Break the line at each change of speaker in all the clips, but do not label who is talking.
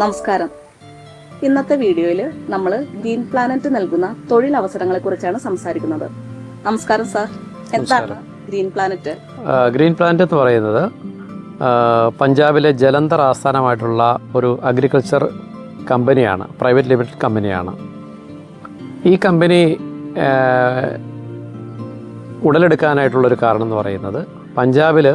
നമസ്കാരം. ഇന്നത്തെ വീഡിയോയിൽ നമ്മൾ ഗ്രീൻ പ്ലാനറ്റ് നൽകുന്ന തൊഴിലവസരങ്ങളെ കുറിച്ചാണ് സംസാരിക്കുന്നത്. നമസ്കാരം സാർ. എന്താണ് ഗ്രീൻ പ്ലാനറ്റ്?
ഗ്രീൻ പ്ലാനറ്റ് എന്ന് പറയുന്നത് പഞ്ചാബിലെ ജലന്ധർ ആസ്ഥാനമായിട്ടുള്ള ഒരു അഗ്രികൾച്ചർ കമ്പനിയാണ്, പ്രൈവറ്റ് ലിമിറ്റഡ് കമ്പനിയാണ്. ഈ കമ്പനി ഉടലെടുക്കാനായിട്ടുള്ളൊരു കാരണം എന്ന് പറയുന്നത് പഞ്ചാബിൽ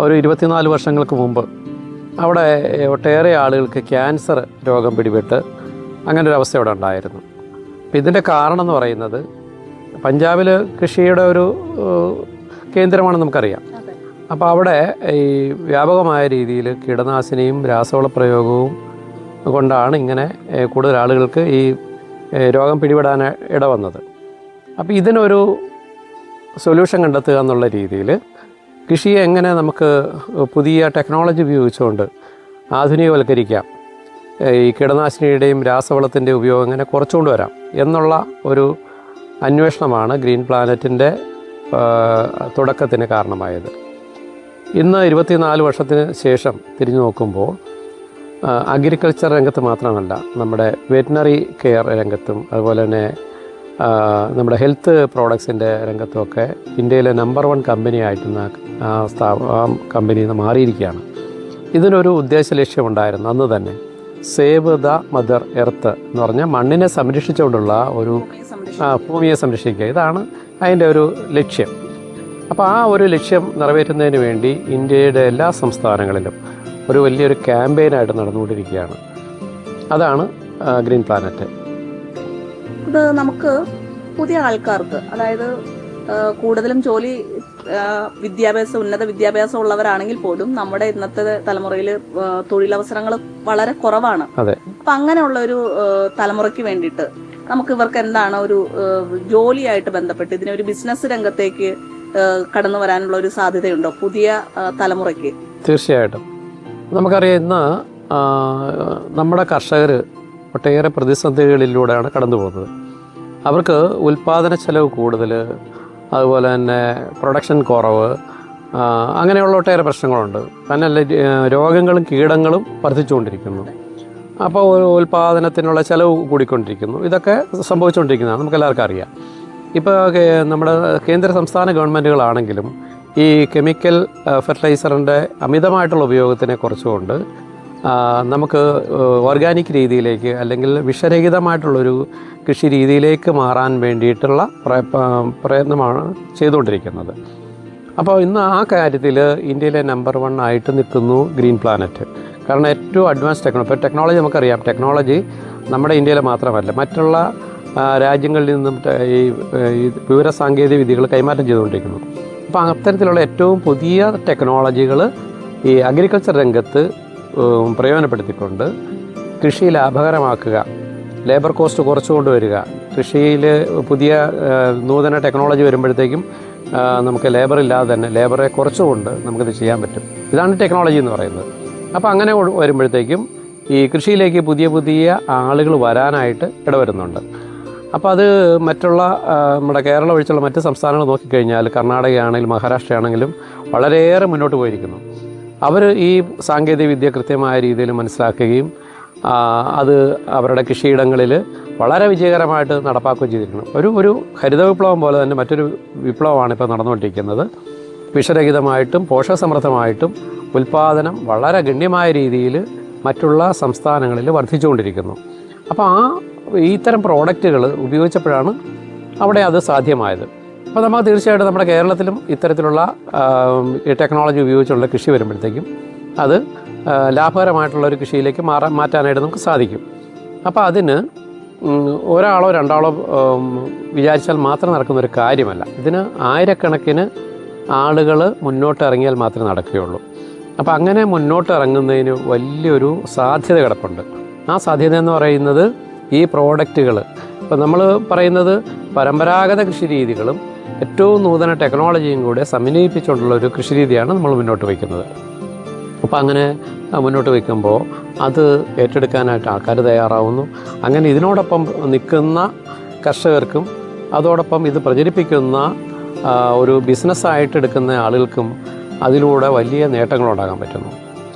ഒരു 24 വർഷങ്ങൾക്ക് മുമ്പ് അവിടെ ഒട്ടേറെ ആളുകൾക്ക് ക്യാൻസർ രോഗം പിടിപെട്ട് അങ്ങനെ ഒരു അവസ്ഥ അവിടെ ഉണ്ടായിരുന്നു. അപ്പം ഇതിൻ്റെ കാരണം എന്ന് പറയുന്നത് പഞ്ചാബിൽ കൃഷിയുടെ ഒരു കേന്ദ്രമാണെന്ന് നമുക്കറിയാം. അപ്പോൾ അവിടെ ഈ വ്യാപകമായ രീതിയിൽ കീടനാശിനിയും രാസവള പ്രയോഗവും കൊണ്ടാണ് ഇങ്ങനെ കൂടുതൽ ആളുകൾക്ക് ഈ രോഗം പിടിപെടാൻ ഇടവന്നത്. അപ്പോൾ ഇതിനൊരു സൊല്യൂഷൻ കണ്ടെത്തുക എന്നുള്ള രീതിയിൽ കൃഷിയെ എങ്ങനെ നമുക്ക് പുതിയ ടെക്നോളജി ഉപയോഗിച്ചുകൊണ്ട് ആധുനികവൽക്കരിക്കാം, ഈ കീടനാശിനിയുടെയും രാസവളത്തിൻ്റെ ഉപയോഗം എങ്ങനെ കുറച്ചുകൊണ്ട് വരാം എന്നുള്ള ഒരു അന്വേഷണമാണ് ഗ്രീൻ പ്ലാനറ്റിൻ്റെ തുടക്കത്തിന് കാരണമായത്. ഇന്ന് 24 വർഷത്തിന് ശേഷം തിരിഞ്ഞു നോക്കുമ്പോൾ അഗ്രികൾച്ചർ രംഗത്ത് മാത്രമല്ല, നമ്മുടെ വെറ്റിനറി കെയർ രംഗത്തും അതുപോലെ തന്നെ നമ്മുടെ ഹെൽത്ത് പ്രോഡക്ട്സിൻ്റെ രംഗത്തുമൊക്കെ ഇന്ത്യയിലെ നമ്പർ 1 കമ്പനിയായിട്ടുന്ന ആ കമ്പനി മാറിയിരിക്കുകയാണ്. ഇതിനൊരു ഉദ്ദേശ ലക്ഷ്യമുണ്ടായിരുന്നു അന്ന് തന്നെ. സേവ് ദ മദർ എർത്ത് എന്ന് പറഞ്ഞാൽ മണ്ണിനെ സംരക്ഷിച്ചുകൊണ്ടുള്ള ഒരു ഭൂമിയെ സംരക്ഷിക്കുക, ഇതാണ് അതിൻ്റെ ഒരു ലക്ഷ്യം. അപ്പോൾ ആ ഒരു ലക്ഷ്യം നിറവേറ്റുന്നതിന് വേണ്ടി ഇന്ത്യയുടെ എല്ലാ സംസ്ഥാനങ്ങളിലും ഒരു വലിയൊരു ക്യാമ്പയിനായിട്ട് നടന്നുകൊണ്ടിരിക്കുകയാണ്. അതാണ് ഗ്രീൻ പ്ലാനറ്റ്.
ഇത് നമുക്ക് പുതിയ ആൾക്കാർക്ക്, അതായത് കൂടുതലും ഉന്നത വിദ്യാഭ്യാസം ഉള്ളവരാണെങ്കിൽ പോലും നമ്മുടെ ഇന്നത്തെ തലമുറയിൽ തൊഴിലവസരങ്ങൾ വളരെ കുറവാണ്. അപ്പൊ അങ്ങനെയുള്ള ഒരു തലമുറയ്ക്ക് വേണ്ടിയിട്ട് നമുക്ക് ഇവർക്ക് എന്താണ് ഒരു ജോലിയായിട്ട് ബന്ധപ്പെട്ട് ഇതിനൊരു ബിസിനസ് രംഗത്തേക്ക് കടന്നു വരാനുള്ള ഒരു സാധ്യതയുണ്ടോ പുതിയ തലമുറയ്ക്ക്?
തീർച്ചയായിട്ടും. നമുക്കറിയാം, ഇന്ന് നമ്മുടെ കർഷകർ ഒട്ടേറെ പ്രതിസന്ധികളിലൂടെയാണ് കടന്നു പോകുന്നത്. അവർക്ക് ഉൽപ്പാദന ചെലവ് കൂടുതൽ, അതുപോലെ തന്നെ പ്രൊഡക്ഷൻ കുറവ്, അങ്ങനെയുള്ള ഒട്ടേറെ പ്രശ്നങ്ങളുണ്ട്. തന്നെയല്ല, രോഗങ്ങളും കീടങ്ങളും വർദ്ധിച്ചുകൊണ്ടിരിക്കുന്നു. അപ്പോൾ ഉൽപ്പാദനത്തിനുള്ള ചെലവ് കൂടിക്കൊണ്ടിരിക്കുന്നു. ഇതൊക്കെ സംഭവിച്ചുകൊണ്ടിരിക്കുന്നതാണ്, നമുക്കെല്ലാവർക്കും അറിയാം. ഇപ്പോൾ നമ്മുടെ കേന്ദ്ര സംസ്ഥാന ഗവൺമെൻറ്റുകളാണെങ്കിലും ഈ കെമിക്കൽ ഫെർട്ടിലൈസറിൻ്റെ അമിതമായിട്ടുള്ള ഉപയോഗത്തിനെ കുറച്ചുകൊണ്ട് നമുക്ക് ഓർഗാനിക് രീതിയിലേക്ക് അല്ലെങ്കിൽ വിഷരഹിതമായിട്ടുള്ളൊരു കൃഷി രീതിയിലേക്ക് മാറാൻ വേണ്ടിയിട്ടുള്ള പ്രയത്നമാണ് ചെയ്തുകൊണ്ടിരിക്കുന്നത്. അപ്പോൾ ഇന്ന് ആ കാര്യത്തിൽ ഇന്ത്യയിലെ നമ്പർ 1 ആയിട്ട് നിൽക്കുന്നു ഗ്രീൻ പ്ലാനറ്റ്. കാരണം ഏറ്റവും അഡ്വാൻസ് ഇപ്പോൾ ടെക്നോളജി നമുക്കറിയാം. ടെക്നോളജി നമ്മുടെ ഇന്ത്യയിൽ മാത്രമല്ല, മറ്റുള്ള രാജ്യങ്ങളിൽ നിന്നും ഈ വിവരസാങ്കേതിക വിദ്യകൾ കൈമാറ്റം ചെയ്തുകൊണ്ടിരിക്കുന്നു. അപ്പോൾ അത്തരത്തിലുള്ള ഏറ്റവും പുതിയ ടെക്നോളജികൾ ഈ അഗ്രികൾച്ചർ രംഗത്ത് പ്രയോജനപ്പെടുത്തിക്കൊണ്ട് കൃഷി ലാഭകരമാക്കുക, ലേബർ കോസ്റ്റ് കുറച്ചു കൊണ്ടുവരിക. കൃഷിയിൽ പുതിയ നൂതന ടെക്നോളജി വരുമ്പോഴത്തേക്കും നമുക്ക് ലേബർ ഇല്ലാതെ തന്നെ ലേബറെ കുറച്ചുകൊണ്ട് നമുക്കിത് ചെയ്യാൻ പറ്റും. ഇതാണ് ടെക്നോളജി എന്ന് പറയുന്നത്. അപ്പോൾ അങ്ങനെ വരുമ്പോഴത്തേക്കും ഈ കൃഷിയിലേക്ക് പുതിയ പുതിയ ആളുകൾ വരാനായിട്ട് ഇടവരുന്നുണ്ട്. അപ്പോൾ അത് മറ്റുള്ള നമ്മുടെ കേരളം ഒഴിച്ചുള്ള മറ്റ് സംസ്ഥാനങ്ങൾ നോക്കിക്കഴിഞ്ഞാൽ കർണാടകയാണെങ്കിലും മഹാരാഷ്ട്രയാണെങ്കിലും വളരെയേറെ മുന്നോട്ട് പോയിരിക്കുന്നു. അവർ ഈ സാങ്കേതിക വിദ്യ കൃത്യമായ രീതിയിൽ മനസ്സിലാക്കുകയും അത് അവരുടെ കൃഷിയിടങ്ങളിൽ വളരെ വിജയകരമായിട്ട് നടപ്പാക്കുകയും ചെയ്തിരിക്കണം. ഒരു ഹരിത വിപ്ലവം പോലെ തന്നെ മറ്റൊരു വിപ്ലവമാണ് ഇപ്പോൾ നടന്നുകൊണ്ടിരിക്കുന്നത്. വിഷരഹിതമായിട്ടും പോഷകസമൃദ്ധമായിട്ടും ഉൽപ്പാദനം വളരെ ഗണ്യമായ രീതിയിൽ മറ്റുള്ള സംസ്ഥാനങ്ങളിൽ വർദ്ധിച്ചുകൊണ്ടിരിക്കുന്നു. അപ്പോൾ ഇത്തരം പ്രോഡക്റ്റുകൾ ഉപയോഗിച്ചപ്പോഴാണ് അവിടെ അത് സാധ്യമായത്. അപ്പോൾ നമ്മൾ തീർച്ചയായിട്ടും നമ്മുടെ കേരളത്തിലും ഇത്തരത്തിലുള്ള ടെക്നോളജി ഉപയോഗിച്ചുള്ള കൃഷി വരുമ്പോഴത്തേക്കും അത് ലാഭകരമായിട്ടുള്ളൊരു കൃഷിയിലേക്ക് മാറ്റാനായിട്ട് നമുക്ക് സാധിക്കും. അപ്പോൾ അതിന് ഒരാളോ രണ്ടാളോ വിചാരിച്ചാൽ മാത്രം നടക്കുന്നൊരു കാര്യമല്ല. ഇതിന് ആയിരക്കണക്കിന് ആളുകൾ മുന്നോട്ട് ഇറങ്ങിയാൽ മാത്രമേ നടക്കുകയുള്ളൂ. അപ്പോൾ അങ്ങനെ മുന്നോട്ട് ഇറങ്ങുന്നതിന് വലിയൊരു സാധ്യത കിടപ്പുണ്ട്. ആ സാധ്യത എന്ന് പറയുന്നത് ഈ പ്രോഡക്റ്റുകൾ, ഇപ്പോൾ നമ്മൾ പറയുന്നത് പരമ്പരാഗത കൃഷി രീതികളും ഏറ്റവും നൂതന ടെക്നോളജിയും കൂടെ സമന്വയിപ്പിച്ചുകൊണ്ടുള്ള ഒരു കൃഷി രീതിയാണ് നമ്മൾ മുന്നോട്ട് വയ്ക്കുന്നത്. അപ്പോൾ അങ്ങനെ മുന്നോട്ട് വയ്ക്കുമ്പോൾ അത് ഏറ്റെടുക്കാനായിട്ട് ആൾക്കാർ തയ്യാറാവുന്നു. അങ്ങനെ ഇതിനോടൊപ്പം നിൽക്കുന്ന കർഷകർക്കും അതോടൊപ്പം ഇത് പ്രചരിപ്പിക്കുന്ന ഒരു ബിസിനസ്സായിട്ട് എടുക്കുന്ന ആളുകൾക്കും അതിലൂടെ വലിയ നേട്ടങ്ങളുണ്ടാകാൻ പറ്റുന്നു.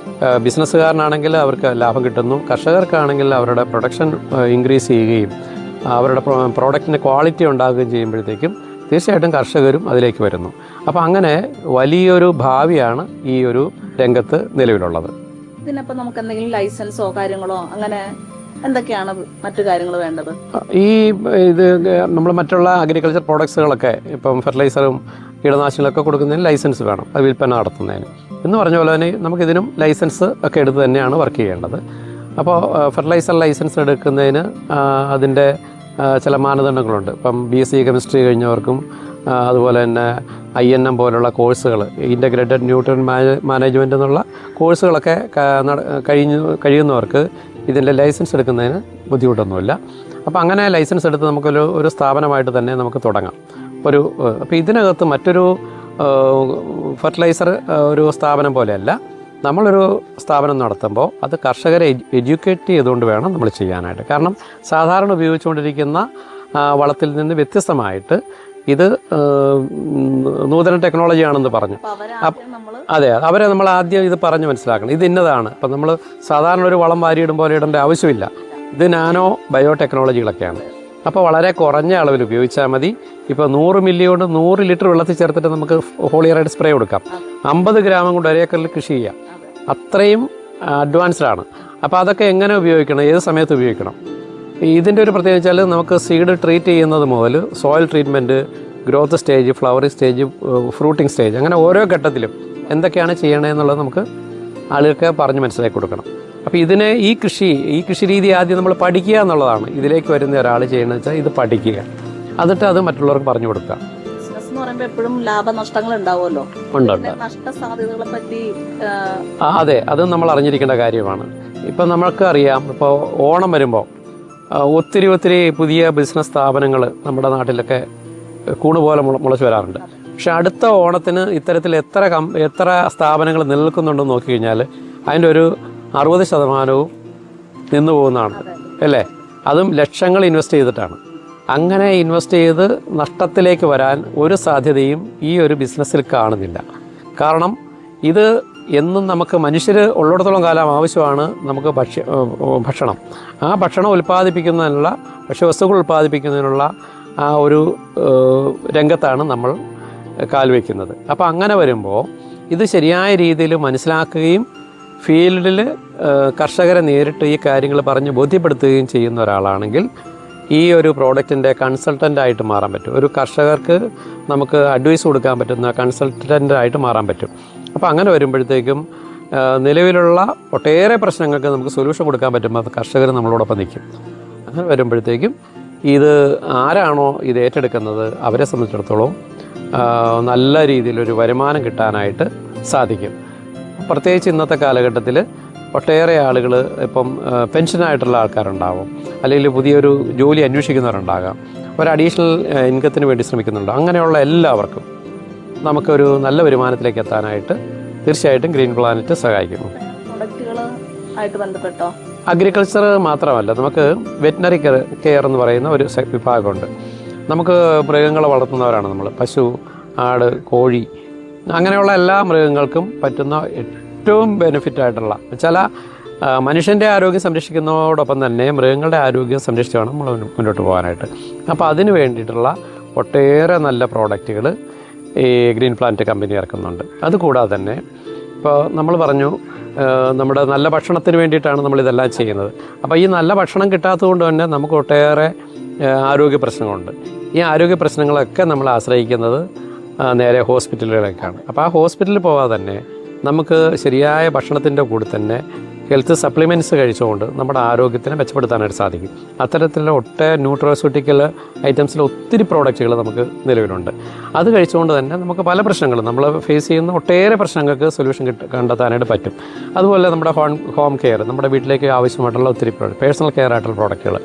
ബിസിനസ്സുകാരനാണെങ്കിൽ അവർക്ക് ലാഭം കിട്ടുന്നു, കർഷകർക്കാണെങ്കിൽ അവരുടെ പ്രൊഡക്ഷൻ ഇൻക്രീസ് ചെയ്യുകയും അവരുടെ പ്രോഡക്റ്റിൻ്റെ ക്വാളിറ്റി ഉണ്ടാകുകയും ചെയ്യുമ്പോഴത്തേക്കും തീർച്ചയായിട്ടും കർഷകരും അതിലേക്ക് വരുന്നു. അപ്പോൾ അങ്ങനെ വലിയൊരു ഭാവിയാണ് ഈ ഒരു രംഗത്ത് നിലവിലുള്ളത്.
ഇതിനപ്പം നമുക്ക് എന്തെങ്കിലും ലൈസൻസോ കാര്യങ്ങളോ അങ്ങനെ എന്തൊക്കെയാണ് മറ്റു കാര്യങ്ങൾ വേണ്ടത്?
ഇത് നമ്മൾ മറ്റുള്ള അഗ്രികൾച്ചർ പ്രോഡക്ട്സുകളൊക്കെ ഇപ്പം ഫെർട്ടിലൈസറും കീടനാശിനികളൊക്കെ കൊടുക്കുന്നതിന് ലൈസൻസ് വേണം, അത് വിൽപ്പന നടത്തുന്നതിന്. എന്ന് പറഞ്ഞ പോലെ തന്നെ നമുക്കിതിനും ലൈസൻസ് ഒക്കെ എടുത്ത് തന്നെയാണ് വർക്ക് ചെയ്യേണ്ടത്. അപ്പോൾ ഫെർട്ടിലൈസർ ലൈസൻസ് എടുക്കുന്നതിന് അതിൻ്റെ ചില മാനദണ്ഡങ്ങളുണ്ട്. ഇപ്പം BSc കെമിസ്ട്രി കഴിഞ്ഞവർക്കും അതുപോലെ തന്നെ INM പോലുള്ള കോഴ്സുകൾ, ഇൻ്റഗ്രേറ്റഡ് ന്യൂട്രിയൻ മാനേജ്മെൻറ്റ് എന്നുള്ള കോഴ്സുകളൊക്കെ കഴിയുന്നവർക്ക് ഇതിൻ്റെ ലൈസൻസ് എടുക്കുന്നതിന് ബുദ്ധിമുട്ടൊന്നുമില്ല. അപ്പോൾ അങ്ങനെ ലൈസൻസ് എടുത്ത് നമുക്കൊരു സ്ഥാപനമായിട്ട് തന്നെ നമുക്ക് തുടങ്ങാം. അപ്പോൾ ഇതിനകത്ത് മറ്റൊരു ഫെർട്ടിലൈസർ ഒരു സ്ഥാപനം പോലെയല്ല, നമ്മളൊരു സ്ഥാപനം നടത്തുമ്പോൾ അത് കർഷകരെ എഡ്യൂക്കേറ്റ് ചെയ്തുകൊണ്ട് വേണം നമ്മൾ ചെയ്യാനായിട്ട്. കാരണം സാധാരണ ഉപയോഗിച്ചുകൊണ്ടിരിക്കുന്ന വളത്തിൽ നിന്ന് വ്യത്യസ്തമായിട്ട് ഇത് നൂതന ടെക്നോളജിയാണെന്ന് പറഞ്ഞു. അതെ, അവരെ നമ്മൾ ആദ്യം ഇത് പറഞ്ഞ് മനസ്സിലാക്കണം, ഇത് ഇന്നതാണ്. അപ്പം നമ്മൾ സാധാരണ ഒരു വളം വാരിയിടും പോലെ ഇടേണ്ട ആവശ്യമില്ല. ഇത് നാനോ ബയോടെക്നോളജികളൊക്കെയാണ്. അപ്പോൾ വളരെ കുറഞ്ഞ അളവിൽ ഉപയോഗിച്ചാൽ മതി. ഇപ്പോൾ 100 മില്ലി കൊണ്ട് 100 ലിറ്റർ വെള്ളത്തിൽ ചേർത്തിട്ട് നമുക്ക് ഫോളിയറൈഡ് സ്പ്രേ കൊടുക്കാം. 50 ഗ്രാം കൊണ്ട് ഒരേക്കറിൽ കൃഷി ചെയ്യാം. അത്രയും അഡ്വാൻസ്ഡ് ആണ്. അപ്പോൾ അതൊക്കെ എങ്ങനെ ഉപയോഗിക്കണം, ഏത് സമയത്ത് ഉപയോഗിക്കണം? ഇതിൻ്റെ ഒരു പ്രത്യേകത വെച്ചാൽ നമുക്ക് സീഡ് ട്രീറ്റ് ചെയ്യുന്നത് മുതൽ soil treatment, growth stage, flowering stage, fruiting stage, അങ്ങനെ ഓരോ ഘട്ടത്തിലും എന്തൊക്കെയാണ് ചെയ്യണമെന്നുള്ളത് നമുക്ക് ആളുകൾക്ക് പറഞ്ഞ് മനസ്സിലാക്കി കൊടുക്കണം. അപ്പോൾ ഈ കൃഷി രീതി ആദ്യം നമ്മൾ പഠിക്കുക എന്നുള്ളതാണ്. ഇതിലേക്ക് വരുന്ന ഒരാൾ ചെയ്യുന്നത് വെച്ചാൽ ഇത് പഠിക്കുക, എന്നിട്ട് അത് മറ്റുള്ളവർക്ക് പറഞ്ഞു കൊടുക്കുക.
ബിസിനസ് എന്ന് പറയുമ്പോൾ എപ്പോഴും ലാഭനഷ്ടങ്ങൾ ഉണ്ടാവുമല്ലോ.
ഉണ്ട്.
നഷ്ടസാധ്യതകളെ പറ്റി
അതെ, അത് നമ്മൾ അറിഞ്ഞിരിക്കേണ്ട കാര്യമാണ്. ഇപ്പം നമുക്ക് അറിയാം, ഇപ്പോൾ ഓണം വരുമ്പോൾ ഒത്തിരി പുതിയ ബിസിനസ് സ്ഥാപനങ്ങൾ നമ്മുടെ നാട്ടിലൊക്കെ കൂണുപോലെ മുളച്ചു വരാറുണ്ട്. പക്ഷെ അടുത്ത ഓണത്തിന് ഇത്തരത്തിൽ എത്ര സ്ഥാപനങ്ങൾ നിലനിൽക്കുന്നുണ്ടെന്ന് നോക്കിക്കഴിഞ്ഞാൽ അതിൻ്റെ ഒരു 60% നിന്നു പോകുന്നതാണ് അല്ലേ? അതും ലക്ഷങ്ങൾ ഇൻവെസ്റ്റ് ചെയ്തിട്ടാണ്. അങ്ങനെ ഇൻവെസ്റ്റ് ചെയ്ത് നഷ്ടത്തിലേക്ക് വരാൻ ഒരു സാധ്യതയും ഈ ഒരു ബിസിനസ്സിൽ കാണുന്നില്ല. കാരണം ഇത് എന്നും നമുക്ക് മനുഷ്യർ ഉള്ളിടത്തോളം കാലം ആവശ്യമാണ് നമുക്ക് ഭക്ഷണം. ആ ഭക്ഷണം ഉൽപ്പാദിപ്പിക്കുന്നതിനുള്ള, ഭക്ഷ്യവസ്തുക്കൾ ഉൽപ്പാദിപ്പിക്കുന്നതിനുള്ള ആ ഒരു രംഗത്താണ് നമ്മൾ കാൽവെക്കുന്നത്. അപ്പോൾ അങ്ങനെ വരുമ്പോൾ ഇത് ശരിയായ രീതിയിൽ മനസ്സിലാക്കുകയും ഫീൽഡിൽ കർഷകരെ നേരിട്ട് ഈ കാര്യങ്ങൾ പറഞ്ഞ് ബോധ്യപ്പെടുത്തുകയും ചെയ്യുന്ന ഒരാളാണെങ്കിൽ ഈ ഒരു പ്രോഡക്റ്റിൻ്റെ കൺസൾട്ടൻ്റായിട്ട് മാറാൻ പറ്റും. ഒരു കർഷകർക്ക് നമുക്ക് അഡ്വൈസ് കൊടുക്കാൻ പറ്റുന്ന കൺസൾട്ടൻ്റായിട്ട് മാറാൻ പറ്റും. അപ്പോൾ അങ്ങനെ വരുമ്പോഴത്തേക്കും നിലവിലുള്ള ഒട്ടേറെ പ്രശ്നങ്ങൾക്ക് നമുക്ക് സൊല്യൂഷൻ കൊടുക്കാൻ പറ്റുമ്പോൾ അത് കർഷകർ നമ്മളോടൊപ്പം നിൽക്കും. അങ്ങനെ വരുമ്പോഴത്തേക്കും ഇത് ആരാണോ ഇത് ഏറ്റെടുക്കുന്നത് അവരെ സംബന്ധിച്ചിടത്തോളം നല്ല രീതിയിലൊരു വരുമാനം കിട്ടാനായിട്ട് സാധിക്കും. പ്രത്യേകിച്ച് ഇന്നത്തെ കാലഘട്ടത്തിൽ ഒട്ടേറെ ആളുകൾ ഇപ്പം പെൻഷനായിട്ടുള്ള ആൾക്കാരുണ്ടാവും, അല്ലെങ്കിൽ പുതിയൊരു ജോലി അന്വേഷിക്കുന്നവരുണ്ടാകാം, ഒരു അഡീഷണൽ ഇൻകത്തിന് വേണ്ടി ശ്രമിക്കുന്നുണ്ട്. അങ്ങനെയുള്ള എല്ലാവർക്കും നമുക്കൊരു നല്ല വരുമാനത്തിലേക്ക് എത്താനായിട്ട് തീർച്ചയായിട്ടും ഗ്രീൻ പ്ലാനറ്റ് സഹായിക്കുന്നു. അഗ്രികൾച്ചർ മാത്രമല്ല, നമുക്ക് വെറ്റിനറി കെയർ എന്ന് പറയുന്ന ഒരു വിഭാഗമുണ്ട്. നമുക്ക് മൃഗങ്ങളെ വളർത്തുന്നവരാണ് നമ്മൾ. പശു, ആട്, കോഴി, അങ്ങനെയുള്ള എല്ലാ മൃഗങ്ങൾക്കും പറ്റുന്ന ഏറ്റവും ബെനിഫിറ്റായിട്ടുള്ള ചില മനുഷ്യൻ്റെ ആരോഗ്യം സംരക്ഷിക്കുന്നതോടൊപ്പം തന്നെ മൃഗങ്ങളുടെ ആരോഗ്യം സംരക്ഷിച്ച് വേണം നമ്മൾ മുന്നോട്ട് പോകാനായിട്ട്. അപ്പോൾ അതിന് വേണ്ടിയിട്ടുള്ള ഒട്ടേറെ നല്ല പ്രോഡക്റ്റുകൾ ഈ ഗ്രീൻ പ്ലാനറ്റ് കമ്പനി ഇറക്കുന്നുണ്ട്. അതുകൂടാതെ തന്നെ ഇപ്പോൾ നമ്മൾ പറഞ്ഞു നമ്മുടെ നല്ല ഭക്ഷണത്തിന് വേണ്ടിയിട്ടാണ് നമ്മളിതെല്ലാം ചെയ്യുന്നത്. അപ്പോൾ ഈ നല്ല ഭക്ഷണം കിട്ടാത്തത് കൊണ്ട് തന്നെ നമുക്ക് ഒട്ടേറെ ആരോഗ്യ പ്രശ്നങ്ങളുണ്ട്. ഈ ആരോഗ്യ പ്രശ്നങ്ങളൊക്കെ നമ്മൾ ആശ്രയിക്കുന്നത് നേരെ ഹോസ്പിറ്റലുകളിലേക്കാണ്. അപ്പോൾ ആ ഹോസ്പിറ്റലിൽ പോകാതെ തന്നെ നമുക്ക് ശരിയായ ഭക്ഷണത്തിൻ്റെ കൂടെ തന്നെ ഹെൽത്ത് സപ്ലിമെൻറ്റ്സ് കഴിച്ചുകൊണ്ട് നമ്മുടെ ആരോഗ്യത്തിനെ മെച്ചപ്പെടുത്താനായിട്ട് സാധിക്കും. അത്തരത്തിലുള്ള ഒട്ടേറെ ന്യൂട്രോസ്യൂട്ടിക്കൽ ഐറ്റംസിൽ ഒത്തിരി പ്രോഡക്റ്റുകൾ നമുക്ക് നിലവിലുണ്ട്. അത് കഴിച്ചുകൊണ്ട് തന്നെ നമുക്ക് പല പ്രശ്നങ്ങളും നമ്മൾ ഫേസ് ചെയ്യുന്ന ഒട്ടേറെ പ്രശ്നങ്ങൾക്ക് സൊല്യൂഷൻ കണ്ടെത്താനായിട്ട് പറ്റും. അതുപോലെ നമ്മുടെ ഹോം കെയർ, നമ്മുടെ വീട്ടിലേക്ക് ആവശ്യമായിട്ടുള്ള ഒത്തിരി പേഴ്സണൽ കെയർ ആയിട്ടുള്ള പ്രോഡക്റ്റുകൾ,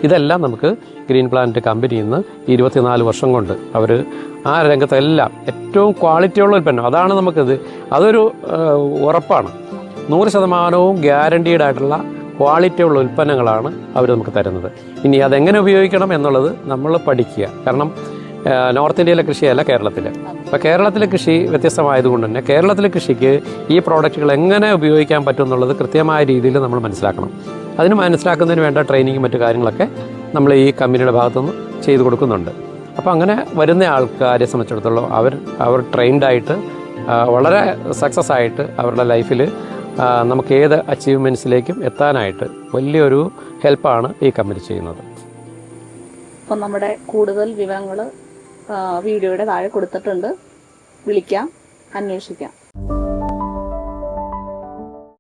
ഇതെല്ലാം നമുക്ക് ഗ്രീൻ പ്ലാനറ്റ് കമ്പനിയിൽ നിന്ന് 24 വർഷം കൊണ്ട് അവർ ആ രംഗത്തെല്ലാം ഏറ്റവും ക്വാളിറ്റിയുള്ള ഉൽപ്പന്നം, അതാണ് നമുക്കിത്, അതൊരു ഉറപ്പാണ്. 100% ഗ്യാരണ്ടീഡ് ആയിട്ടുള്ള ക്വാളിറ്റിയുള്ള ഉൽപ്പന്നങ്ങളാണ് അവർ നമുക്ക് തരുന്നത്. ഇനി അതെങ്ങനെ ഉപയോഗിക്കണം എന്നുള്ളത് നമ്മൾ പഠിക്കുക. കാരണം നോർത്ത് ഇന്ത്യയിലെ കൃഷിയല്ല കേരളത്തിൽ. അപ്പോൾ കേരളത്തിലെ കൃഷി വ്യത്യസ്തമായതുകൊണ്ട് തന്നെ കേരളത്തിലെ കൃഷിക്ക് ഈ പ്രോഡക്റ്റുകൾ എങ്ങനെ ഉപയോഗിക്കാൻ പറ്റും എന്നുള്ളത് കൃത്യമായ രീതിയിൽ നമ്മൾ മനസ്സിലാക്കണം. അതിന് മനസ്സിലാക്കുന്നതിന് വേണ്ട ട്രെയിനിങ്ങും മറ്റു കാര്യങ്ങളൊക്കെ നമ്മൾ ഈ കമ്പനിയുടെ ഭാഗത്തുനിന്ന് ചെയ്തു കൊടുക്കുന്നുണ്ട്. അപ്പോൾ അങ്ങനെ വരുന്ന ആൾക്കാരെ സംബന്ധിച്ചിടത്തോളം അവർ ട്രെയിൻഡായിട്ട് വളരെ സക്സസ് ആയിട്ട് അവരുടെ ലൈഫിൽ നമുക്ക് ഏത് അച്ചീവ്മെൻറ്റ്സിലേക്കും എത്താനായിട്ട് വലിയൊരു ഹെൽപ്പാണ് ഈ കമ്പനി ചെയ്യുന്നത്.
അപ്പം നമ്മുടെ കൂടുതൽ വിവരങ്ങൾ വീഡിയോയുടെ താഴെ കൊടുത്തിട്ടുണ്ട്. വിളിക്കാം, അന്വേഷിക്കാം.